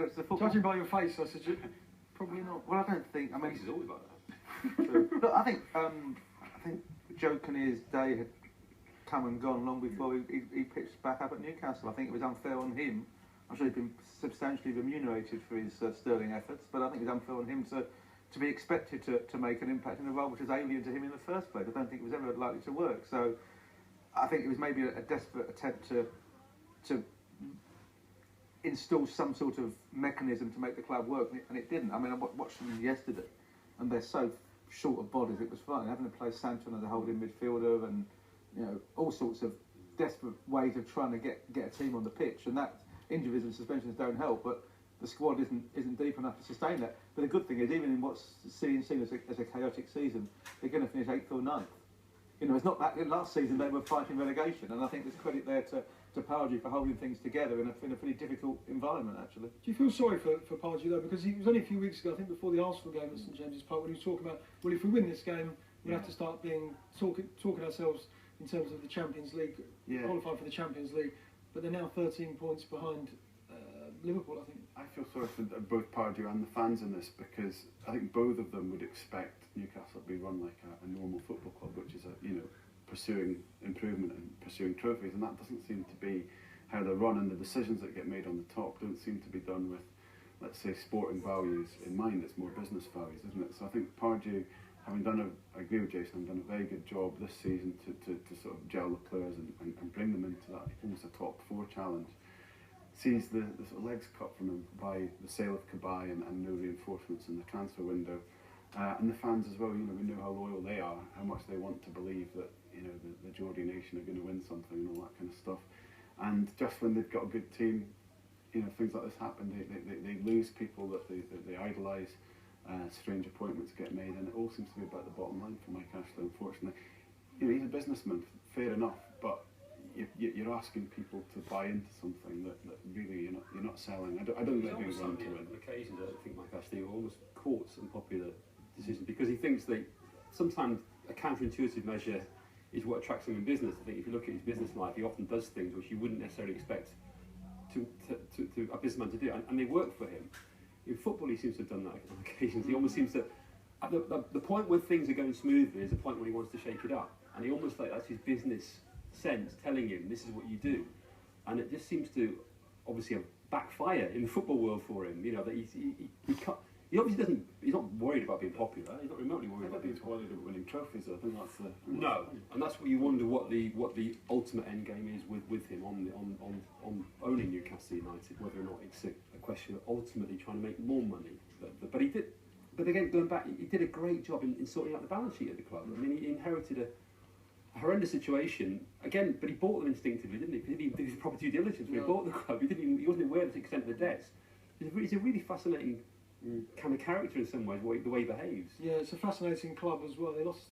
Because the football... Judging by your face, I suggest probably not. Well, I don't think... I mean, He's always like that. look, I think Joe Kinnear's day had come and gone long before he pitched back up at Newcastle. I think it was unfair on him. I'm sure he's been substantially remunerated for his sterling efforts, but I think it was unfair on him to be expected to make an impact in a role which was alien to him in the first place. I don't think it was ever likely to work. So I think it was maybe a desperate attempt to install some sort of mechanism to make the club work, and it didn't. I mean, I watched them yesterday, and they're so short of bodies. It was fun having to play Santon as a holding midfielder, and all sorts of desperate ways of trying to get a team on the pitch, and that injuries and suspensions don't help. But the squad isn't deep enough to sustain that. But the good thing is, even in what's seen as a chaotic season, they're going to finish 8th or 9th. It's not that last season they were fighting relegation, and I think there's credit there to Pardew for holding things together in a pretty difficult environment, actually. Do you feel sorry for Pardew though? Because he was only a few weeks ago, I think, before the Arsenal game at St James's Park, when he was talking about, well, if we win this game, we have to start talking ourselves in terms of the Champions League, qualifying for the Champions League. But they're now 13 points behind Liverpool, I think. I feel sorry for both Pardew and the fans in this, because I think both of them would expect Newcastle to be run like a normal football club, which is pursuing improvement and pursuing trophies, and that doesn't seem to be how they're run, and the decisions that get made on the top don't seem to be done with, let's say, sporting values in mind. It's more business values, isn't it? So I think Pardew, I agree with Jason, having done a very good job this season to sort of gel the players and bring them into that almost a top 4 challenge, sees the sort of legs cut from him by the sale of Cabaye and no reinforcements in the transfer window. And the fans as well, we know how loyal they are, how much they want to believe that the Geordie nation are going to win something and all that kind of stuff. And just when they've got a good team, things like this happen. They lose people that they idolise. Strange appointments get made, and it all seems to be about the bottom line for Mike Ashley. Unfortunately, he's a businessman, fair enough, but you're asking people to buy into something that really you're not selling. I don't think they're being run to win. On occasions, I think Mike Ashley almost courts unpopular decisions because he thinks that sometimes a counterintuitive measure is what attracts him in business. I think if you look at his business life, he often does things which you wouldn't necessarily expect to a businessman to do, and they work for him. In football, he seems to have done that on occasions. He almost seems to, at the point where things are going smoothly is the point when he wants to shake it up, and he almost that's his business sense telling him this is what you do, and it just seems to obviously backfire in the football world for him. That he obviously doesn't. He's not worried about being popular. He's not remotely worried about being popular. Worried about winning trophies. I think that's the no, and that's what you wonder what the ultimate end game is with him on owning Newcastle United. Whether or not it's a question of ultimately trying to make more money, but he did. But again, going back, he did a great job in sorting out the balance sheet of the club. I mean, he inherited a horrendous situation again, but he bought them instinctively, didn't he? Because he didn't do his proper due diligence when he bought the club. He wasn't aware of the extent of the debts. He's a really fascinating kind of character in some ways, the way he behaves. Yeah, it's a fascinating club as well. They lost